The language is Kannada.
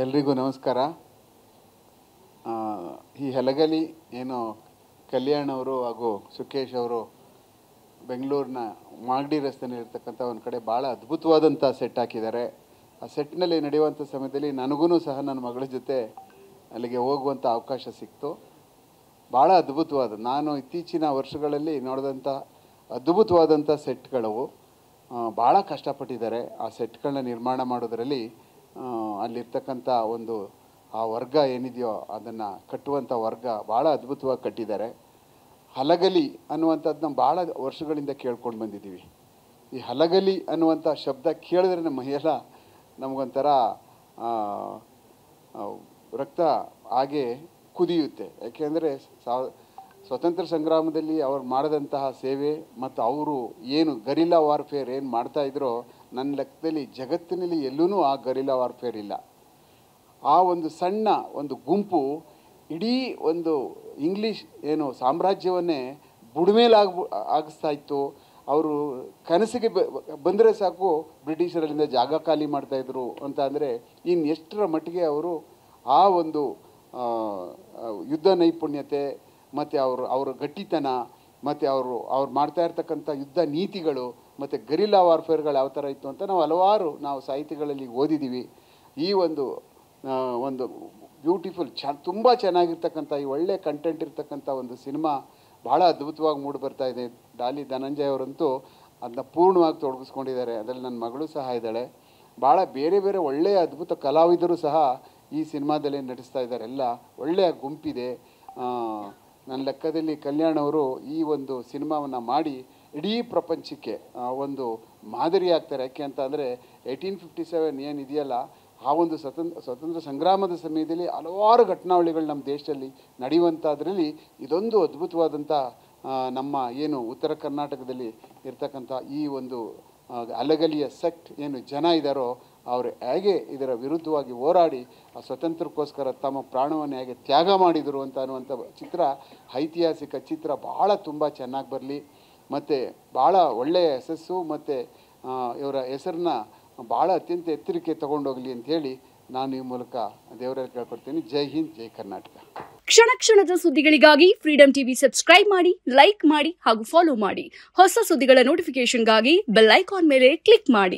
ಎಲ್ರಿಗೂ ನಮಸ್ಕಾರ. ಈ ಹಲಗಲಿ ಏನು ಕಲ್ಯಾಣ್ ಅವರು ಹಾಗೂ ಸುಖೇಶ್ ಅವರು ಬೆಂಗಳೂರಿನ ಮಾಗಡಿ ರಸ್ತೆಯಲ್ಲಿರ್ತಕ್ಕಂಥ ಒಂದು ಕಡೆ ಭಾಳ ಅದ್ಭುತವಾದಂಥ ಸೆಟ್ ಹಾಕಿದ್ದಾರೆ. ಆ ಸೆಟ್ನಲ್ಲಿ ನಡೆಯುವಂಥ ಸಮಯದಲ್ಲಿ ನನಗೂ ಸಹ ನನ್ನ ಮಗಳ ಜೊತೆ ಅಲ್ಲಿಗೆ ಹೋಗುವಂಥ ಅವಕಾಶ ಸಿಕ್ತು. ಭಾಳ ಅದ್ಭುತವಾದ, ನಾನು ಇತ್ತೀಚಿನ ವರ್ಷಗಳಲ್ಲಿ ನೋಡಿದಂಥ ಅದ್ಭುತವಾದಂಥ ಸೆಟ್ಗಳು. ಭಾಳ ಕಷ್ಟಪಟ್ಟಿದ್ದಾರೆ ಆ ಸೆಟ್ಗಳನ್ನ ನಿರ್ಮಾಣ ಮಾಡೋದರಲ್ಲಿ. ಅಲ್ಲಿರ್ತಕ್ಕಂಥ ಒಂದು ಆ ವರ್ಗ ಏನಿದೆಯೋ ಅದನ್ನು ಕಟ್ಟುವಂಥ ವರ್ಗ ಭಾಳ ಅದ್ಭುತವಾಗಿ ಕಟ್ಟಿದ್ದಾರೆ. ಹಲಗಲಿ ಅನ್ನುವಂಥದ್ದನ್ನ ಭಾಳ ವರ್ಷಗಳಿಂದ ಕೇಳ್ಕೊಂಡು ಬಂದಿದ್ದೀವಿ. ಈ ಹಲಗಲಿ ಅನ್ನುವಂಥ ಶಬ್ದ ಕೇಳಿದ್ರೆ ನಮ್ಮ ಮೈಯೆಲ್ಲ ನಮಗೊಂಥರ ರಕ್ತ ಹಾಗೆ ಕುದಿಯುತ್ತೆ. ಯಾಕೆಂದರೆ ಸ್ವತಂತ್ರ ಸಂಗ್ರಾಮದಲ್ಲಿ ಅವ್ರು ಮಾಡಿದಂತಹ ಸೇವೆ ಮತ್ತು ಅವರು ಏನು ಗರಿಲ್ಲಾ ವಾರ್ಫೇರ್ ಏನು ಮಾಡ್ತಾಯಿದ್ರೋ, ನನ್ನ ಲೆಕ್ಕದಲ್ಲಿ ಜಗತ್ತಿನಲ್ಲಿ ಎಲ್ಲೂ ಆ ಗರಿಲ್ಲಾ ವಾರ್ಫೇರ್ ಇಲ್ಲ. ಆ ಒಂದು ಸಣ್ಣ ಒಂದು ಗುಂಪು ಇಡೀ ಒಂದು ಇಂಗ್ಲೀಷ್ ಏನು ಸಾಮ್ರಾಜ್ಯವನ್ನೇ ಆಗಿಸ್ತಾ ಇತ್ತು. ಅವರು ಕನಸಿಗೆ ಬಂದರೆ ಸಾಕು ಬ್ರಿಟಿಷರಲ್ಲಿಂದ ಜಾಗ ಖಾಲಿ ಮಾಡ್ತಾಯಿದ್ರು ಅಂತ ಅಂದರೆ ಇನ್ನು ಎಷ್ಟರ ಮಟ್ಟಿಗೆ ಅವರು ಆ ಒಂದು ಯುದ್ಧ ನೈಪುಣ್ಯತೆ ಮತ್ತು ಅವರ ಗಟ್ಟಿತನ ಮತ್ತು ಅವರು ಮಾಡ್ತಾ ಇರ್ತಕ್ಕಂಥ ಯುದ್ಧ ನೀತಿಗಳು ಮತ್ತು ಗರಿಲ್ಲಾ ವಾರ್ಫೇರ್ಗಳು ಯಾವ ಥರ ಇತ್ತು ಅಂತ ನಾವು ಸಾಹಿತಿಗಳಲ್ಲಿ ಓದಿದ್ದೀವಿ. ಈ ಒಂದು ಬ್ಯೂಟಿಫುಲ್ ತುಂಬ ಚೆನ್ನಾಗಿರ್ತಕ್ಕಂಥ ಈ ಒಳ್ಳೆ ಕಂಟೆಂಟ್ ಇರ್ತಕ್ಕಂಥ ಒಂದು ಸಿನಿಮಾ ಭಾಳ ಅದ್ಭುತವಾಗಿ ಮೂಡಿ ಬರ್ತಾ ಇದೆ. ಡಾಲಿ ಧನಂಜಯ್ ಅವರಂತೂ ಅದನ್ನ ಪೂರ್ಣವಾಗಿ ತೊಡಗಿಸ್ಕೊಂಡಿದ್ದಾರೆ. ಅದರಲ್ಲಿ ನನ್ನ ಮಗಳು ಸಹ ಇದ್ದಾಳೆ. ಭಾಳ ಬೇರೆ ಬೇರೆ ಒಳ್ಳೆಯ ಅದ್ಭುತ ಕಲಾವಿದರು ಸಹ ಈ ಸಿನಿಮಾದಲ್ಲಿ ನಟಿಸ್ತಾ ಇದ್ದಾರೆ. ಎಲ್ಲ ಒಳ್ಳೆಯ ಗುಂಪಿದೆ. ನನ್ನ ಲೆಕ್ಕದಲ್ಲಿ ಕಲ್ಯಾಣ್ ಅವರು ಈ ಒಂದು ಸಿನಿಮಾವನ್ನು ಮಾಡಿ ಇಡೀ ಪ್ರಪಂಚಕ್ಕೆ ಒಂದು ಮಾದರಿ ಆಗ್ತಾರೆ. ಯಾಕೆ ಅಂತ ಅಂದರೆ 1857 ಏನಿದೆಯಲ್ಲ, ಆ ಒಂದು ಸ್ವತಂತ್ರ ಸಂಗ್ರಾಮದ ಸಮಯದಲ್ಲಿ ಹಲವಾರು ಘಟನಾವಳಿಗಳು ನಮ್ಮ ದೇಶದಲ್ಲಿ ನಡೆಯುವಂಥದ್ರಲ್ಲಿ ಇದೊಂದು ಅದ್ಭುತವಾದಂಥ ನಮ್ಮ ಏನು ಉತ್ತರ ಕರ್ನಾಟಕದಲ್ಲಿ ಇರ್ತಕ್ಕಂಥ ಈ ಒಂದು ಹಲಗಲಿಯ ಸೆಟ್ ಏನು ಜನ ಇದ್ದಾರೋ ಅವರು ಹೇಗೆ ಇದರ ವಿರುದ್ಧವಾಗಿ ಹೋರಾಡಿ ಆ ಸ್ವತಂತ್ರಕ್ಕೋಸ್ಕರ ತಮ್ಮ ಪ್ರಾಣವನ್ನು ಹೇಗೆ ತ್ಯಾಗ ಮಾಡಿದರು ಅನ್ನುವಂಥ ಚಿತ್ರ, ಐತಿಹಾಸಿಕ ಚಿತ್ರ ಭಾಳ ತುಂಬ ಚೆನ್ನಾಗಿ ಬರಲಿ ಮತ್ತು ಭಾಳ ಒಳ್ಳೆಯ ಯಶಸ್ಸು ಮತ್ತು ಇವರ ಹೆಸರನ್ನ ಭಾಳ ಅತ್ಯಂತ ಎತ್ತರಕ್ಕೆ ತಗೊಂಡೋಗಲಿ ಅಂಥೇಳಿ ನಾನು ಈ ಮೂಲಕ ದೇವರಲ್ಲಿ ಕೇಳ್ಕೊಡ್ತೀನಿ. ಜೈ ಹಿಂದ್, ಜೈ ಕರ್ನಾಟಕ. ಕ್ಷಣ ಕ್ಷಣದ ಸುದ್ದಿಗಳಿಗಾಗಿ ಫ್ರೀಡಂ ಟಿವಿ ಸಬ್ಸ್ಕ್ರೈಬ್ ಮಾಡಿ, ಲೈಕ್ ಮಾಡಿ ಹಾಗೂ ಫಾಲೋ ಮಾಡಿ. ಹೊಸ ಸುದ್ದಿಗಳ ನೋಟಿಫಿಕೇಶನ್ಗಾಗಿ ಬೆಲ್ ಐಕಾನ್ ಮೇಲೆ ಕ್ಲಿಕ್ ಮಾಡಿ.